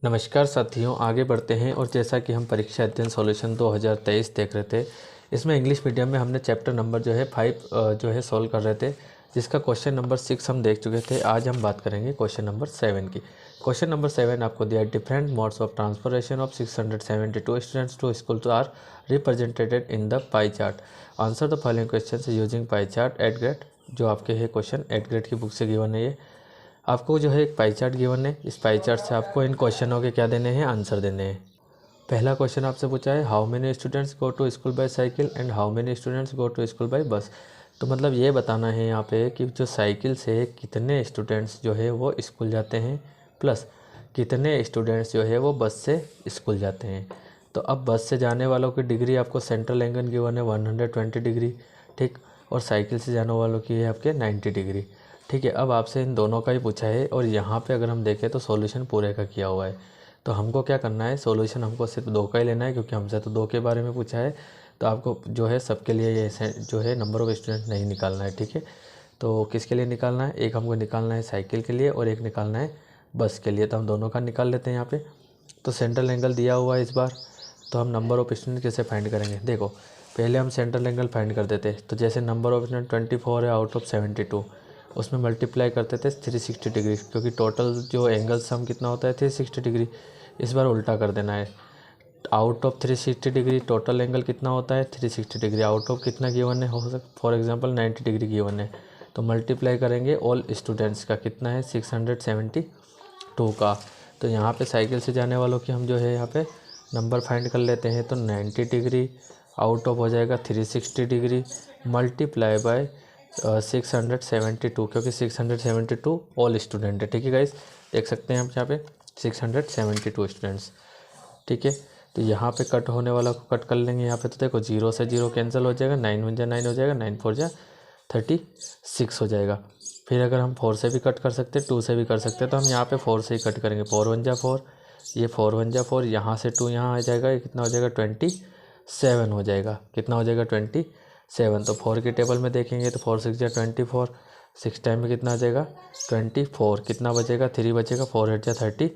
नमस्कार साथियों, आगे बढ़ते हैं। और जैसा कि हम परीक्षा अध्ययन सॉल्यूशन 2023 देख रहे थे, इसमें इंग्लिश मीडियम में हमने चैप्टर नंबर 5 जो है सॉल्व कर रहे थे, जिसका क्वेश्चन नंबर 6 हम देख चुके थे। आज हम बात करेंगे क्वेश्चन नंबर 7 की। क्वेश्चन नंबर 7 आपको दिया है, different modes of transformation of 672 students to school are represented in the pie chart. Answer the following question using pie chart eighth grade. जो आपके है क्वेश्चन एट ग्रेड की बुक से given है। ये आपको जो है एक पाई चार्ट गिवन है। इस पाई चार्ट से आपको इन क्वेश्चनों के क्या देने हैं, आंसर देने हैं। पहला क्वेश्चन आपसे पूछा है, how many students go to school by cycle and how many students go to school by bus. तो मतलब ये बताना है यहाँ पे कि जो साइकिल से कितने स्टूडेंट्स जो है वो स्कूल जाते हैं, प्लस कितने स्टूडेंट्स जो है वो बस से स्कूल जाते हैं। तो अब बस से जाने वालों की डिग्री आपको सेंट्रल एंगल गिवन है 120 डिग्री, ठीक। और साइकिल से जाने वालों की है आपके 90 डिग्री, ठीक है। अब आपसे इन दोनों का ही पूछा है और यहाँ पे अगर हम देखें तो सॉल्यूशन पूरे का किया हुआ है। तो हमको क्या करना है, सॉल्यूशन हमको सिर्फ 2 का ही लेना है, क्योंकि हमसे तो 2 के बारे में पूछा है। तो आपको जो है सबके लिए ये जो है नंबर ऑफ स्टूडेंट नहीं निकालना है, ठीक है। तो किसके लिए निकालना है, एक हमको निकालना है साइकिल के लिए और एक निकालना है बस के लिए। तो हम दोनों का निकाल लेते हैं यहाँ पे। तो सेंट्रल एंगल दिया हुआ है इस बार, तो हम नंबर ऑफ स्टूडेंट कैसे फाइंड करेंगे। देखो, पहले हम सेंट्रल एंगल फाइंड कर देते हैं। तो जैसे नंबर ऑफ स्टूडेंट 24 है आउट ऑफ 72, उसमें मल्टीप्लाई करते थे 360 डिग्री, क्योंकि टोटल जो एंगल सम कितना होता है 360 डिग्री। इस बार उल्टा कर देना है, out of 360 degree total angle कितना होता है 360 डिग्री, आउट ऑफ कितना गिवन है, हो सकता फॉर एग्जांपल 90 डिग्री गिवन है। तो मल्टीप्लाई करेंगे ऑल स्टूडेंट्स का, कितना है 672 का। तो यहाँ पे साइकिल से जाने वालों की हम जो है यहाँ पे नंबर फाइंड कर लेते हैं। तो 90 डिग्री आउट ऑफ हो जाएगा 360 डिग्री मल्टीप्लाई बाय 672, क्योंकि 672 ऑल स्टूडेंट है, ठीक है गाइस। देख सकते हैं हम यहाँ पे 672 स्टूडेंट्स, ठीक है। तो यहाँ पे कट होने वाला को कट कर लेंगे यहाँ पे। तो देखो 0 से 0 कैंसिल हो जाएगा, 9 1 जा 9 हो जाएगा, 9 4 जा 36 हो जाएगा। फिर अगर हम 4 से भी कट कर सकते हैं, 2 से भी कर सकते हैं, तो हम यहाँ पे 4 से ही कट करेंगे। 4 1 जा 4, ये 4 1 जा 4, यहाँ से 2 यहाँ आ जाएगा, ये कितना हो जाएगा 27 हो जाएगा। कितना हो जाएगा 27। तो 4 की टेबल में देखेंगे तो 4 6 जा 24, 6 टाइम में कितना आ जाएगा 24, कितना बचेगा 3 बचेगा, 4 8 जा 32।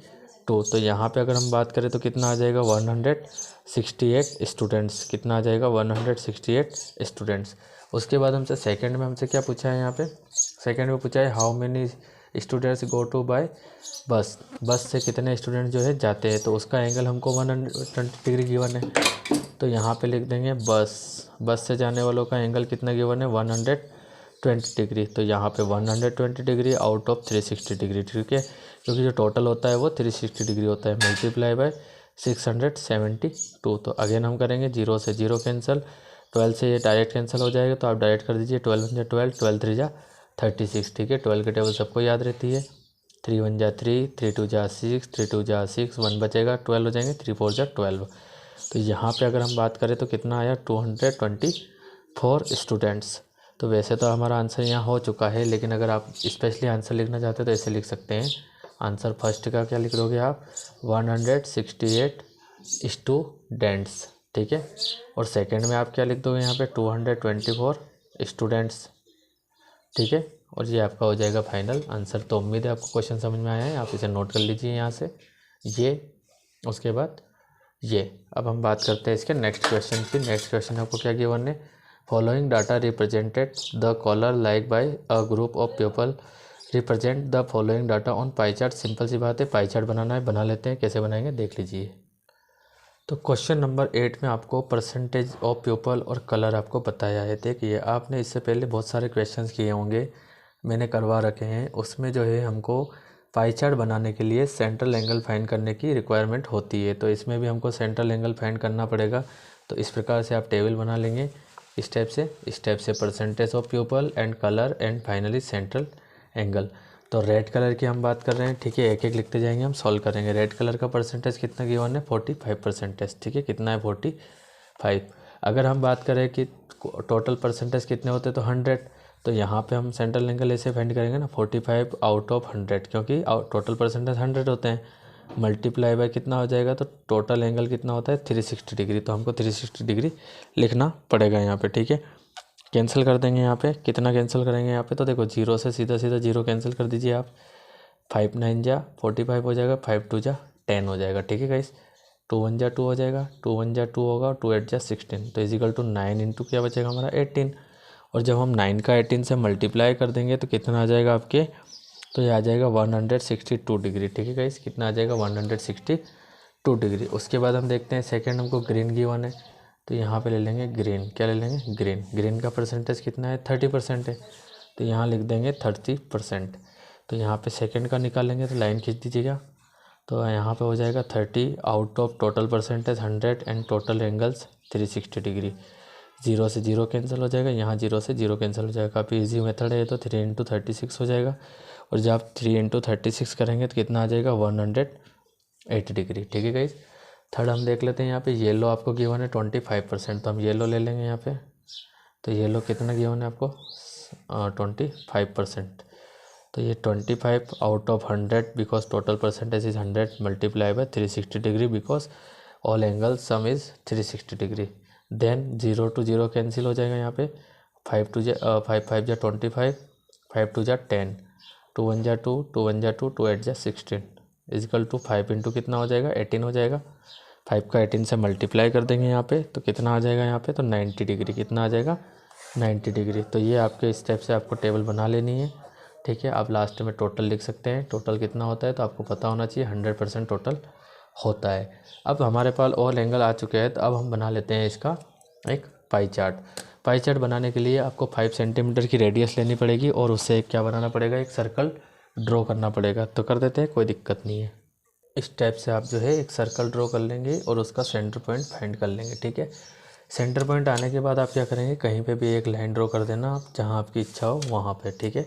तो यहाँ पे अगर हम बात करें तो कितना आ जाएगा 168 स्टूडेंट्स, कितना आ जाएगा 168 स्टूडेंट्स। उसके बाद हमसे सेकंड में हमसे क्या पूछा है, यहाँ पे सेकंड में पूछा है how many students go to by bus. Bus से कितने स्टूडेंट जो है जाते हैं, तो उसका एंगल हमको 120 डिग्री गिवन है। तो यहाँ पे लिख देंगे बस से जाने वालों का एंगल कितना गिवन है 120 डिग्री। तो यहाँ पे 120 डिग्री आउट ऑफ 360 डिग्री, ठीक है, क्योंकि जो टोटल होता है वो 360 डिग्री होता है, मल्टीप्लाई बाय 672। तो अगेन हम करेंगे 0 से 0 कैंसिल, 12 से ये डायरेक्ट कैंसिल हो जाएगा, तो आप डायरेक्ट कर दीजिए। 12 1 जा 12, 12 3 जा 36, ठीक है। 12 की टेबल सबको याद रहती है। 3 1 जा 3, 3 2 जा 6, 3 2 जा 6, 1 बचेगा, 12 हो जाएंगे, 3 4 जा 12। तो यहाँ पे अगर हम बात करें तो कितना आया 224 स्टूडेंट्स। तो वैसे तो हमारा आंसर यहाँ हो चुका है, लेकिन अगर आप स्पेशली आंसर लिखना चाहते हैं तो ऐसे लिख सकते हैं। आंसर फर्स्ट का क्या लिख दोगे आप 168 स्टूडेंट्स, ठीक है। और सेकंड में आप क्या लिख दोगे यहाँ पे 224 स्टूडेंट्स, ठीक है। और ये आपका हो जाएगा फाइनल आंसर। तो उम्मीद है आपको क्वेश्चन समझ में आया है, आप इसे नोट कर लीजिए यहाँ से ये, उसके बाद ये। अब हम बात करते हैं इसके नेक्स्ट क्वेश्चन की। नेक्स्ट क्वेश्चन आपको क्या गिवन है, following data represented the colour like by a group of people represent the following data on pie chart. Simple सी बात है, पाई चार्ट बनाना है, बना लेते हैं। कैसे बनाएंगे देख लीजिए। तो क्वेश्चन नंबर 8 में आपको परसेंटेज ऑफ पीपल और कलर आपको बताया है। देखिए, आपने इससे पहले बहुत सारे क्वेश्चंस किए होंगे, मैंने करवा रखे हैं। उसमें जो है हमको पाई चार्ट बनाने के लिए सेंट्रल एंगल फाइंड करने की रिक्वायरमेंट होती है। तो इसमें भी हमको सेंट्रल एंगल फाइंड करना पड़ेगा। तो इस प्रकार से आप टेबल बना लेंगे, स्टेप से percentage of people and colour and finally central angle. तो रेड कलर की हम बात कर रहे हैं, ठीक है। एक एक लिखते जाएंगे, हम सॉल्व करेंगे। रेड कलर का परसेंटेज कितना गिवन है 45%, ठीक है। कितना है 45। अगर हम बात करें कि टोटल परसेंटेज कितने होते हैं तो 100। तो यहाँ पे हम सेंट्रल एंगल ऐसे फाइंड करेंगे ना 45 आउट ऑफ 100, क्योंकि टोटल परसेंटेज 100 होते हैं, मल्टीप्लाई बाय कितना हो जाएगा। तो टोटल एंगल कितना होता है 360 डिग्री। तो हमको 360 डिग्री लिखना पड़ेगा यहाँ पे, ठीक है। कैंसिल कर देंगे यहाँ पे, कितना कैंसिल करेंगे यहाँ पे। तो देखो 0 से सीधा 0 कैंसिल कर दीजिए आप। 5 9 जा 45 हो जाएगा, 5 2 जा 10 हो जाएगा। ठीक है गाइस, 2 1 जा 2 हो जाएगा, 2 1 जा 2 होगा, 2 8 जा 16, तो इजिकल टू 9 इंटू क्या बचेगा हमारा 18। और जब हम 9 का 18 से मल्टीप्लाई कर देंगे तो कितना आ जाएगा आपके, तो ये आ जाएगा 162 डिग्री। ठीक है गाइस, कितना आ जाएगा 162 डिग्री। उसके बाद हम देखते हैं सेकंड हमको ग्रीन गिवन है, तो यहाँ पे ले लेंगे ग्रीन, क्या ले लेंगे ग्रीन। ग्रीन का परसेंटेज कितना है 30% है, तो यहाँ लिख देंगे 30%। तो यहाँ पे सेकंड का निकालेंगे तो लाइन खींच दीजिएगा, तो यहाँ पे हो जाएगा 30 out of total percentage 100 and total angles 360 degree. 0 से 0 कैंसिल हो जाएगा, यहाँ 0 से 0 कैंसिल हो जाएगा। काफ़ी इजी मेथड है ये तो। 3 इंटू 36 हो जाएगा, और जब आप 3 इंटू 36 करेंगे तो कितना आ जाएगा 180 डिग्री। ठीक है गाइस। थर्ड हम देख लेते हैं, यहाँ पे येलो आपको गिवन है 25%, तो हम येलो ले लेंगे यहाँ पे। तो येलो कितना गिवन है आपको 25%, तो ये 25 out of 100 because total percentage is 100 multiply by 360 degree because all angle sum is 360 degree. Then 0 to 0 cancel हो जाएगा यहाँ पे, 5 5 जा 25, 5 2 जा 10, 2 1 जा 2, 2 1 जा 2, 2 8 जा 16 इजिकल टू 5 इंटू कितना हो जाएगा 18 हो जाएगा। 5 का 18 से मल्टीप्लाई कर देंगे यहाँ पे, तो कितना आ जाएगा यहाँ पे, तो 90 डिग्री। कितना आ जाएगा 90 डिग्री। तो ये आपके स्टेप से आपको टेबल बना लेनी है। ठीक है, आप लास्ट में टोटल लिख सकते हैं, टोटल कितना होता है तो आपको पता होना चाहिए 100% टोटल होता है। अब हमारे पास ऑल एंगल आ चुके हैं, तो अब हम बना लेते हैं इसका एक पाई चार्ट। पाई चार्ट बनाने के लिए आपको 5 सेंटीमीटर की रेडियस लेनी पड़ेगी, और उससे एक क्या बनाना पड़ेगा, एक सर्कल ड्रॉ करना पड़ेगा। तो कर देते हैं, कोई दिक्कत नहीं है। इस टाइप से आप जो है एक सर्कल ड्रॉ कर लेंगे और उसका सेंटर पॉइंट फाइंड कर लेंगे। ठीक है, सेंटर पॉइंट आने के बाद आप क्या करेंगे, कहीं पे भी एक लाइन ड्रॉ कर देना आप, जहाँ आपकी इच्छा हो वहाँ पे। ठीक है,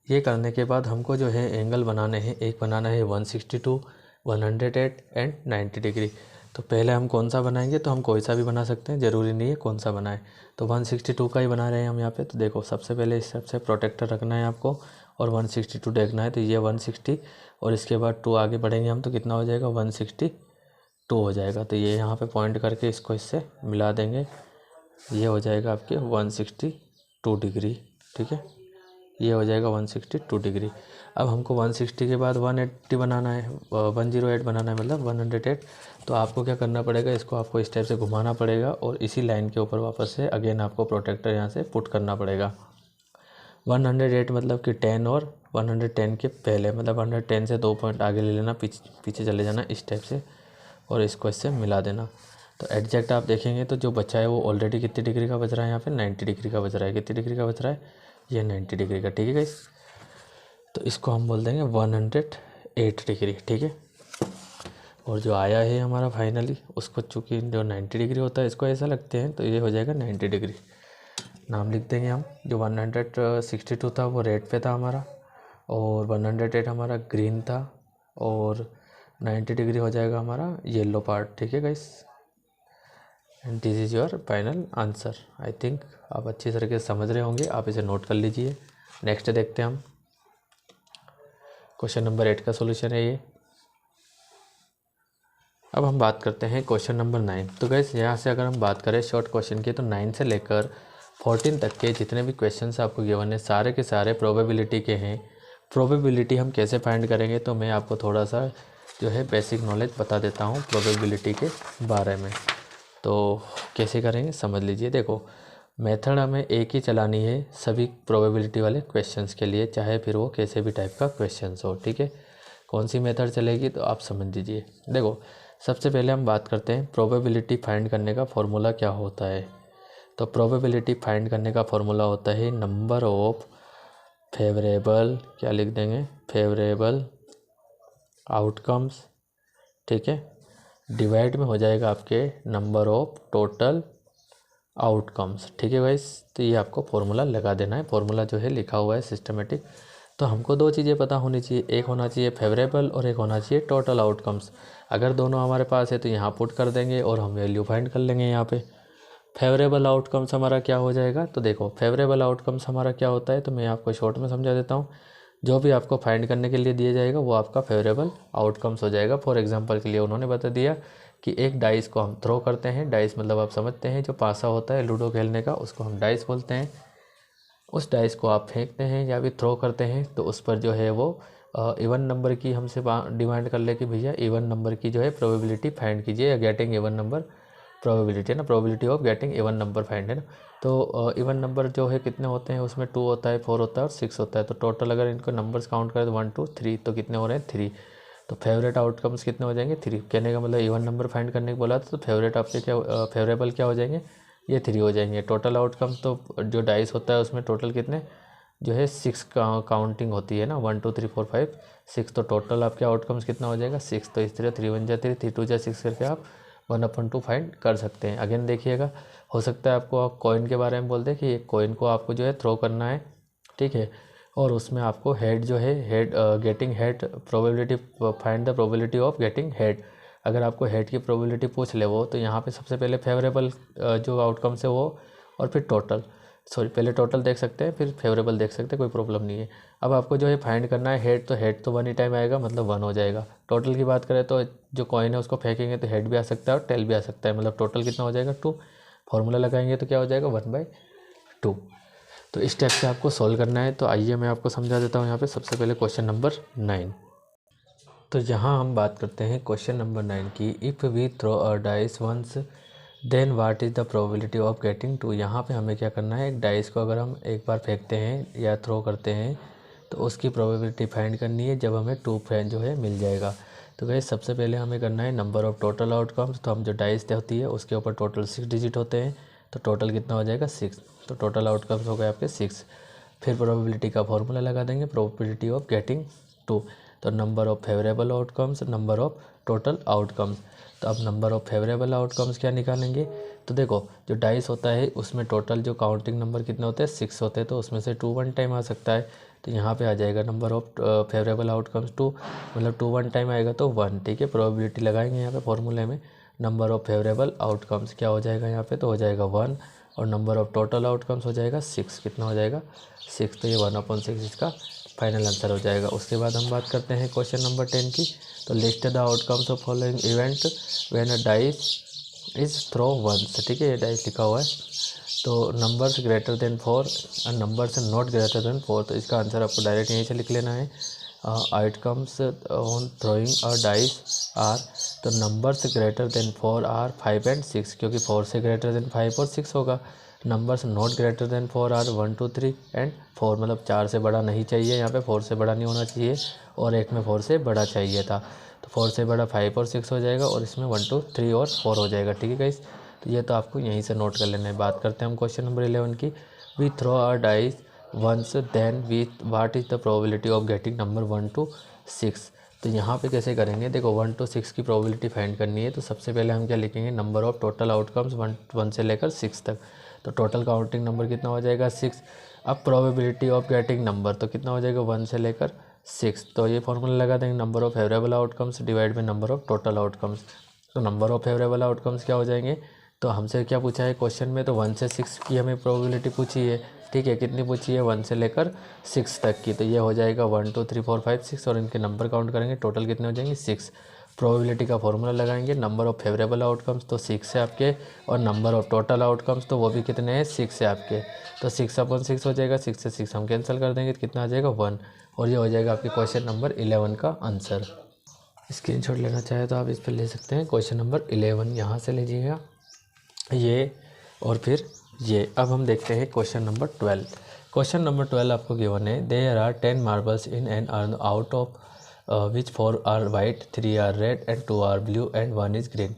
ये करने के बाद हमको जो है एंगल बनाने हैं, एक बनाना है 162, 108 एंड 90 डिग्री। तो पहले हम कौन सा बनाएंगे, तो हम कोई सा भी बना सकते हैं, ज़रूरी नहीं है कौन सा बनाए। तो 162 का ही बना रहे हैं हम यहाँ पे। तो देखो, सबसे पहले इस सबसे प्रोटेक्टर रखना है आपको, और 162 देखना है। तो ये 160, और इसके बाद 2 आगे बढ़ेंगे हम, तो कितना हो जाएगा 162 हो जाएगा। तो ये यहाँ पे पॉइंट करके इसको इससे मिला देंगे, ये हो जाएगा आपके 162 डिग्री। ठीक है, ये हो जाएगा 162 डिग्री। अब हमको 160 के बाद 180 बनाना है, 108 बनाना है, मतलब 108। तो आपको क्या करना पड़ेगा, इसको आपको इस टाइप से घुमाना पड़ेगा, और इसी लाइन के ऊपर वापस से अगेन आपको प्रोटेक्टर यहाँ से पुट करना पड़ेगा। 108 मतलब कि 10, और 110 के पहले, मतलब 110 से 2 पॉइंट आगे ले लेना, पीछे चले जाना इस टाइप से, और इसको इससे मिला देना। तो एग्जैक्ट आप देखेंगे तो जो बचा है वो ऑलरेडी कितनी डिग्री का बच रहा है, यहाँ पे 90 डिग्री का बच रहा है। कितनी डिग्री का बच रहा है, ये 90 डिग्री का। ठीक है गाइस, तो इसको हम बोल देंगे 108 डिग्री। ठीक है, और जो आया है हमारा फाइनली, उसको चूँकि जो 90 डिग्री होता है इसको ऐसा लगते हैं, तो ये हो जाएगा 90 डिग्री। नाम लिख देंगे हम। जो 162 था वो रेड पे था हमारा, और 108 हमारा ग्रीन था, और 90 डिग्री हो जाएगा हमारा येलो पार्ट। ठीक है guys, and this is your final answer. I think आप अच्छी तरीके से समझ रहे होंगे, आप इसे नोट कर लीजिए। नेक्स्ट देखते हैं हम, क्वेश्चन नंबर 8 का सॉल्यूशन है ये। अब हम बात करते हैं क्वेश्चन नंबर 9। तो गाइस, यहाँ से अगर हम बात करें शॉर्ट क्वेश्चन की, तो 9 से लेकर 14 तक के जितने भी क्वेश्चंस आपको गिवन है, सारे के सारे प्रोबेबिलिटी के हैं। प्रोबेबिलिटी हम कैसे फाइंड करेंगे, तो मैं आपको थोड़ा सा जो है बेसिक नॉलेज बता देता हूँ प्रोबेबिलिटी के बारे में। तो कैसे करेंगे समझ लीजिए। देखो, मेथड हमें एक ही चलानी है सभी प्रोबेबिलिटी वाले क्वेश्चंस के लिए, चाहे फिर वो कैसे भी टाइप का क्वेश्चंस हो। ठीक है, कौन सी मेथड चलेगी तो आप समझ लीजिए। देखो, सबसे पहले हम बात करते हैं प्रोबेबिलिटी फाइंड करने का फॉर्मूला क्या होता है। तो प्रोबेबिलिटी फाइंड करने का फॉर्मूला होता है नंबर ऑफ फेवरेबल, क्या लिख देंगे, फेवरेबल आउटकम्स। ठीक है, डिवाइड में हो जाएगा आपके नंबर ऑफ टोटल आउटकम्स। ठीक है गाइस, तो ये आपको फॉर्मूला लगा देना है। फॉर्मूला जो है लिखा हुआ है सिस्टमेटिक। तो हमको 2 चीज़ें पता होनी चाहिए, एक होना चाहिए फेवरेबल और एक होना चाहिए टोटल आउटकम्स। अगर दोनों हमारे पास है तो यहाँ पुट कर देंगे और हम वैल्यू फाइंड कर लेंगे यहाँ पे। फेवरेबल आउटकम्स हमारा क्या हो जाएगा, तो देखो फेवरेबल आउटकम्स हमारा क्या होता है, तो मैं आपको शॉर्ट में समझा देता हूँ। जो भी आपको फाइंड करने के लिए दिया जाएगा वो आपका फेवरेबल आउटकम्स हो जाएगा। फॉर एग्जांपल के लिए उन्होंने बता दिया कि एक डाइस को हम थ्रो करते हैं। डाइस मतलब आप समझते हैं, जो पासा होता है लूडो खेलने का, उसको हम डाइस बोलते हैं। उस डाइस को आप फेंकते हैं या भी थ्रो करते हैं, तो उस पर जो है वो इवन नंबर की हमसे डिमांड कर ले कि भैया इवन नंबर की जो है प्रोबेबिलिटी फाइंड कीजिए, या गेटिंग इवन नंबर प्रोबेबिलिटी है ना, probability of getting even number find है ना। तो इवन नंबर जो है कितने होते हैं, उसमें 2 होता है, 4 होता है और 6 होता है। तो टोटल अगर इनको नंबर्स काउंट करें तो 1 2 3, तो कितने हो रहे हैं 3। तो फेवरेट आउटकम्स कितने हो जाएंगे 3। कहने का मतलब इवन नंबर फाइंड करने को बोला था, तो फेवरेट आपके क्या फेवरेबल क्या हो जाएंगे, ये 3 हो जाएंगे। टोटल आउटकम्स तो जो डाइस होता है उसमें टोटल कितने जो है 6 काउंटिंग होती है ना, 1 2 3 4 5 6। तो टोटल आपके आउटकम्स कितना हो जाएगा 6। तो इस तरह 3 1 जा 3, 3 2 जा 6 करके आप 1/2 फाइंड कर सकते हैं। अगेन देखिएगा, हो सकता है आपको आप कॉइन के बारे में बोल दें कि एक कॉइन को आपको जो है थ्रो करना है, ठीक है, और उसमें आपको हेड जो है head getting head probability find the probability of getting head. अगर आपको हेड की प्रोबेबिलिटी पूछ ले वो, तो यहाँ पे सबसे पहले फेवरेबल जो आउटकम्स है वो, और फिर टोटल, सॉरी पहले टोटल देख सकते हैं फिर फेवरेबल देख सकते हैं, कोई प्रॉब्लम नहीं है। अब आपको जो है फाइंड करना है हेड, तो हेड तो 1 ही टाइम आएगा, मतलब 1 हो जाएगा। टोटल की बात करें तो जो कॉइन है उसको फेंकेंगे तो हेड भी आ सकता है और टेल भी आ सकता है, मतलब टोटल कितना हो जाएगा 2। फॉर्मूला लगाएंगे तो क्या हो जाएगा 1/2। तो इस टाइप से आपको सॉल्व करना है। तो आइए मैं आपको समझा देता हूँ यहाँ पे सबसे पहले क्वेश्चन नंबर 9। तो यहाँ हम बात करते हैं क्वेश्चन नंबर 9 की, if we throw a dice once then what is the probability of getting 2। यहाँ पे हमें क्या करना है, एक डाइस को अगर हम एक बार फेंकते हैं या थ्रो करते हैं तो उसकी प्रोबेबिलिटी फाइंड करनी है जब हमें 2 फ्रेंड जो है मिल जाएगा। तो गाइस सबसे पहले हमें करना है नंबर ऑफ टोटल आउटकम्स। तो हम जो डाइस होती है उसके ऊपर टोटल 6 डिजिट होते हैं, तो टोटल कितना हो जाएगा 6। तो टोटल आउटकम्स हो गए आपके 6। फिर प्रोबेबिलिटी का फॉर्मूला लगा देंगे, प्रोबेबिलिटी ऑफ गेटिंग 2। तो number of favourable outcomes, number of total outcomes. तो अब नंबर ऑफ फेवरेबल आउटकम्स क्या निकालेंगे, तो देखो जो डाइस होता है उसमें टोटल जो काउंटिंग नंबर कितने होते हैं 6 होते हैं, तो उसमें से 2 1 टाइम आ सकता है। तो यहाँ पे आ जाएगा नंबर ऑफ फेवरेबल आउटकम्स 2, मतलब 2 1 टाइम आएगा तो 1, ठीक है। प्रोबेबिलिटी लगाएंगे यहाँ पे फॉर्मूले में, नंबर ऑफ फेवरेबल आउटकम्स क्या हो जाएगा यहाँ पे, तो हो जाएगा 1, और नंबर ऑफ टोटल आउटकम्स हो जाएगा 6। कितना हो जाएगा 6, तो ये 1/6 इसका फाइनल आंसर हो जाएगा। उसके बाद हम बात करते हैं क्वेश्चन नंबर 10 की। तो list the outcomes of following event when a dice is throw once, ठीक है, ये डाइस लिखा हुआ है। तो नंबर्स ग्रेटर देन 4 और नंबर्स नॉट ग्रेटर देन 4, तो इसका आंसर आपको डायरेक्ट यहीं से लिख लेना है। Outcomes on throwing a dice are, तो numbers greater than 4 are 5 and 6, क्योंकि 4 से ग्रेटर देन 5 और 6 होगा। Numbers not greater than 4 are 1 2 3 and 4, मतलब 4 से बड़ा नहीं चाहिए यहाँ पे, 4 से बड़ा नहीं होना चाहिए, और एक में 4 से बड़ा चाहिए था। तो 4 से बड़ा 5 और 6 हो जाएगा, और इसमें 1 2 3 और 4 हो जाएगा, ठीक है गाइस। तो ये तो आपको यहीं से नोट कर लेना है। बात करते हैं हम क्वेश्चन नंबर 11 की। We throw are dice once then we what is the probability of getting number 1 to 6। तो यहाँ पे कैसे करेंगे, देखो 1 to 6 की प्रोबेबिलिटी फाइंड करनी है। तो सबसे पहले हम क्या लिखेंगे, नंबर ऑफ टोटल आउटकम्स 1 से लेकर 6 तक। तो टोटल काउंटिंग नंबर कितना हो जाएगा 6। अब प्रोबेबिलिटी ऑफ गेटिंग नंबर तो कितना हो जाएगा 1 से लेकर 6। तो ये फॉर्मूला लगा देंगे, number of favourable outcomes divide by number of total outcomes. तो नंबर ऑफ फेवरेबल आउटकम्स क्या हो जाएंगे, तो हमसे क्या पूछा है क्वेश्चन में, तो 1 से 6 की हमें प्रोबेबिलिटी पूछी है, ठीक है। कितनी पूछी है 1 से लेकर 6 तक की। तो ये हो जाएगा 1 2 3 4 5 6, और इनके नंबर काउंट करेंगे, टोटल कितने हो जाएंगे 6। प्रोबेबिलिटी का फॉर्मूला लगाएंगे, नंबर ऑफ फेवरेबल आउटकम्स तो 6 है आपके, और नंबर ऑफ टोटल आउटकम्स तो वो भी कितने हैं 6 है आपके। तो 6/6 हो जाएगा, 6 से 6 हम कैंसिल कर देंगे, तो कितना आ जाएगा 1, और ये हो जाएगा आपके क्वेश्चन नंबर 11 का आंसर। स्क्रीनशॉट लेना चाहे तो आप इस पर ले सकते हैं। क्वेश्चन नंबर 11 यहाँ से लीजिएगा ये, और फिर ये। अब हम देखते हैं क्वेश्चन नंबर 12। क्वेश्चन नंबर 12 आपको गिवन है, there are 10 marbles in an urn out of which 4 are white 3 are red and 2 are blue and 1 is green.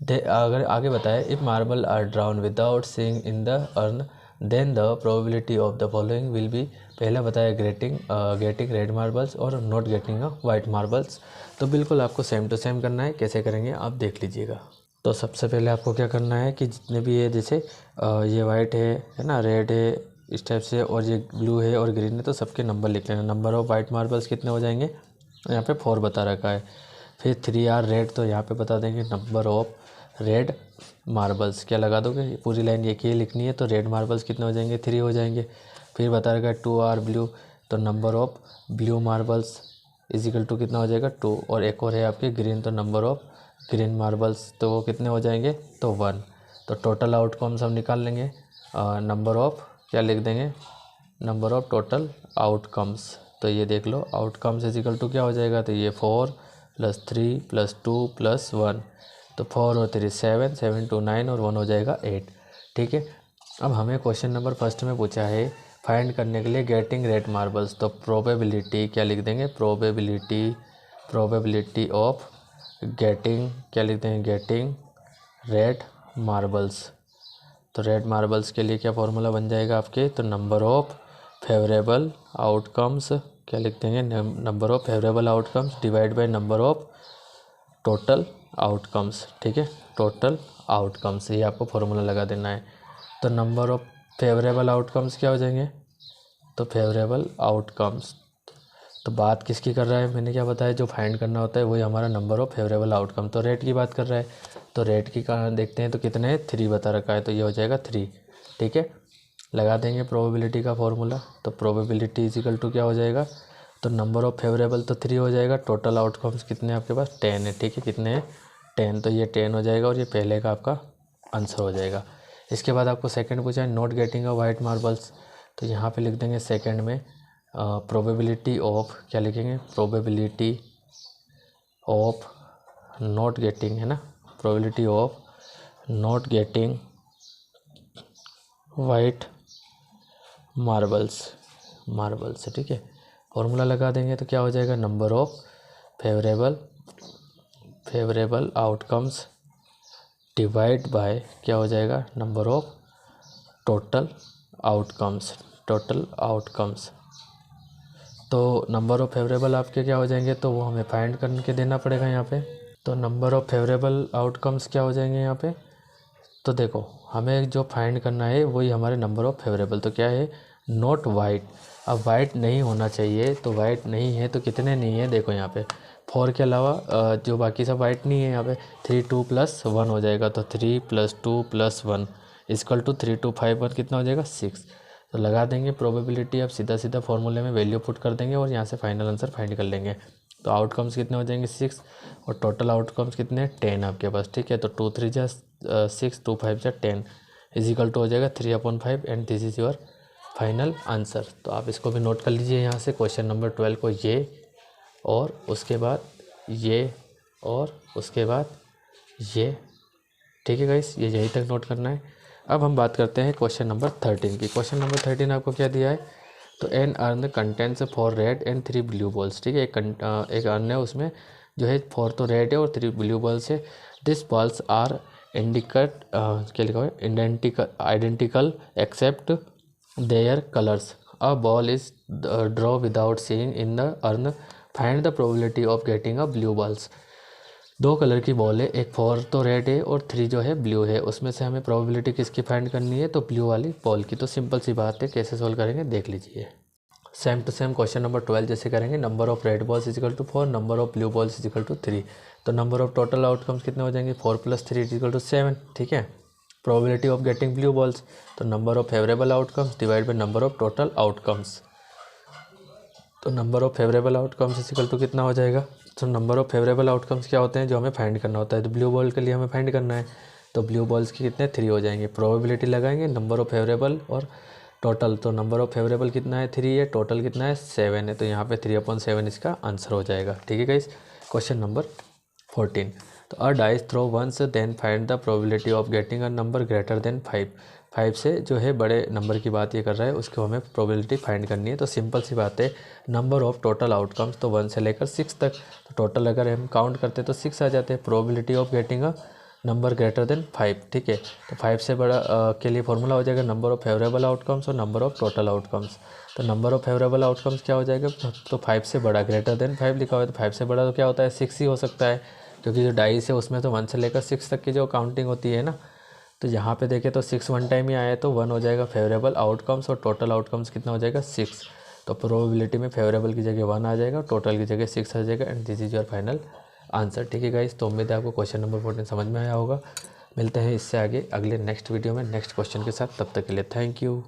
अगर आगे बताए, if marble are drawn without seeing in the urn then the probability of the following will be. पहला बताया getting red marbles और not getting white marbles. तो बिल्कुल आपको same to same करना है, कैसे करेंगे आप देख लीजिएगा। तो सबसे पहले आपको क्या करना है कि जितने भी ये जैसे ये वाइट है ना, रेड है इस टाइप से, और ये ब्लू है और ग्रीन है, तो सबके नंबर लिख लेना। नंबर ऑफ वाइट मार्बल्स कितने हो जाएंगे, यहाँ पे 4 बता रखा है। फिर 3 आर रेड, तो यहाँ पे बता देंगे नंबर ऑफ रेड मार्बल्स, क्या लगा दोगे, पूरी लाइन एक ही लिखनी है। तो रेड मार्बल्स कितने हो जाएंगे 3 हो जाएंगे। फिर बता रखा है 2 आर ब्लू, तो number of blue marbles equal to कितना हो जाएगा 2, और एक और है आपके ग्रीन, तो नंबर ऑफ ग्रीन मार्बल्स तो वो कितने हो जाएंगे तो 1। तो टोटल आउटकम्स हम निकाल लेंगे, नंबर ऑफ क्या लिख देंगे, नंबर ऑफ टोटल आउटकम्स, तो ये देख लो आउटकम्स इजिकल टू क्या हो जाएगा, तो ये 4 + 3 + 2 + 1, तो 4 और 3 7, 7 2 9 और 1 हो जाएगा 8। ठीक है, अब हमें क्वेश्चन नंबर फर्स्ट में पूछा है फाइंड करने के लिए गेटिंग रेड मार्बल्स, तो प्रोबेबिलिटी क्या लिख देंगे, प्रोबेबिलिटी ऑफ गेटिंग क्या लिख देंगे, गेटिंग रेड मार्बल्स। तो रेड मार्बल्स के लिए क्या फॉर्मूला बन जाएगा आपके, तो नंबर ऑफ फेवरेबल आउटकम्स क्या लिख देंगे, number of favourable outcomes divide by number of total outcomes. ठीक है, टोटल आउटकम्स, ये आपको फॉर्मूला लगा देना है। तो नंबर ऑफ फेवरेबल आउटकम्स क्या हो जाएंगे, तो फेवरेबल आउटकम्स, तो बात किसकी कर रहा है, मैंने क्या बताया, जो फाइंड करना होता है वही हमारा नंबर ऑफ फेवरेबल आउटकम। तो रेट की बात कर रहा है, तो रेट की कहाँ देखते हैं, तो कितने है, 3 बता रखा है, तो ये हो जाएगा 3। ठीक है, लगा देंगे प्रोबेबिलिटी का फॉर्मूला, तो प्रोबेबिलिटी इजिकल टू क्या हो जाएगा, तो नंबर ऑफ फेवरेबल तो 3 हो जाएगा, टोटल आउटकम्स कितने आपके पास 10 है। ठीक है, कितने हैं 10, तो ये 10 हो जाएगा और ये पहले का आपका आंसर हो जाएगा। इसके बाद आपको सेकंड पूछा है not getting a white marbles, तो यहाँ पे लिख देंगे सेकंड में प्रोबेबिलिटी ऑफ क्या लिखेंगे, प्रोबेबिलिटी ऑफ नॉट गेटिंग, है ना, probability of not getting white marbles. ठीक है, फॉर्मूला लगा देंगे तो क्या हो जाएगा, number of favourable outcomes divide bye क्या हो जाएगा, नंबर ऑफ टोटल आउटकम्स। तो नंबर ऑफ फेवरेबल आपके क्या हो जाएंगे, तो वो हमें फाइंड करके देना पड़ेगा यहाँ पे। तो नंबर ऑफ फेवरेबल आउटकम्स क्या हो जाएंगे यहाँ पे, तो देखो हमें जो फाइंड करना है वही हमारे नंबर ऑफ फेवरेबल, तो क्या है, नॉट वाइट। अब वाइट नहीं होना चाहिए, तो वाइट नहीं है तो कितने नहीं है, देखो यहाँ पे 4 के अलावा जो बाकी सब वाइट नहीं है, यहाँ पे 3 2 + 1 हो जाएगा, तो 3 + 2 + 1 इक्वल टू 3 2 5 1 कितना हो जाएगा 6। तो लगा देंगे प्रोबेबिलिटी, अब सीधा सीधा फॉर्मूले में वैल्यू पुट कर देंगे और यहाँ से फाइनल आंसर फाइंड कर लेंगे। तो आउटकम्स कितने हो जाएंगे 6 और टोटल आउटकम्स कितने 10 आपके पास। ठीक है, तो 2 3 जा 6, 2 5 जा 10 इजिकल टू हो जाएगा 3/5 and this is your final answer. तो आप इसको भी नोट कर लीजिए यहाँ से, क्वेश्चन नंबर 12 को ये और उसके बाद ये और उसके बाद ये। ठीक है गाइस, ये यहीं तक नोट करना है। अब हम बात करते हैं क्वेश्चन नंबर 13 की। क्वेश्चन नंबर 13 आपको क्या दिया है, तो an urn contents 4 red and 3 blue balls. ठीक है, एक अर्न है, उसमें जो है 4 तो रेड है और 3 ब्लू बॉल्स है। दिस बॉल्स आर क्या लिखा हुआ है, identical except their colours. A ball is draw without seeing in the urn, find the probability of getting a blue balls. 2 colour की बॉल है, एक 4 तो रेड है और 3 जो है ब्लू है, उसमें से हमें प्रोबेबिलिटी किसकी फाइंड करनी है, तो ब्लू वाली बॉल की। तो सिंपल सी बात है, कैसे सोल्व करेंगे देख लीजिए। Same to same question number 12 जैसे करेंगे, number of red balls equal to 4, number of blue balls equal to 3। तो नंबर ऑफ टोटल आउटकम्स कितने हो जाएंगे, 4 + 3 इजिकल टू 7। ठीक है, probability of getting blue balls, तो number of favourable outcomes divide by number of total outcomes. तो number of favourable outcomes equal to कितना हो जाएगा, तो नंबर ऑफ फेवरेबल आउटकम्स क्या होते हैं जो हमें फाइंड करना होता है, तो ब्लू बॉल के लिए हमें फाइंड करना है, तो ब्लू बॉल्स के कितने 3 हो जाएंगे। प्रोबेबिलिटी लगाएंगे, नंबर ऑफ फेवरेबल और टोटल, तो नंबर ऑफ फेवरेबल कितना है 3 है, टोटल कितना है 7 है, तो यहाँ पे 3/7 इसका आंसर हो जाएगा। ठीक है गाइस, क्वेश्चन नंबर 14, तो a dice throw once then find the probability of getting a number greater than 5। 5 से जो है बड़े नंबर की बात ये कर रहा है, उसको हमें प्रोबेबिलिटी फाइंड करनी है। तो सिंपल सी बात है, नंबर ऑफ टोटल आउटकम्स, तो 1 से लेकर 6 तक, तो टोटल अगर हम काउंट करते तो 6 आ जाते हैं। Probability of getting a number greater than 5। ठीक है, तो 5 से बड़ा के लिए फॉर्मूला हो जाएगा नंबर ऑफ फेवरेबल आउटकम्स और नंबर ऑफ टोटल आउटकम्स। तो नंबर ऑफ फेवरेबल आउटकम्स क्या हो जाएगा, तो 5 से बड़ा, ग्रेटर देन 5 लिखा हुआ है, तो 5 से बड़ा तो क्या होता है 6 ही हो सकता है, क्योंकि जो डाइस है उसमें तो 1 से लेकर 6 तक की जो काउंटिंग होती है ना। तो यहाँ पे देखें तो 6 1 टाइम ही आया है, तो 1 हो जाएगा फेवरेबल आउटकम्स और टोटल आउटकम्स कितना हो जाएगा 6। तो प्रोबेबिलिटी में फेवरेबल की जगह 1 आ जाएगा, टोटल की जगह 6 आ जाएगा and this is your final answer. ठीक है गाइस, तो उम्मीद है आपको क्वेश्चन नंबर 14 समझ में आया होगा। मिलते हैं इससे आगे अगले नेक्स्ट वीडियो में नेक्स्ट क्वेश्चन के साथ, तब तक के लिए थैंक यू।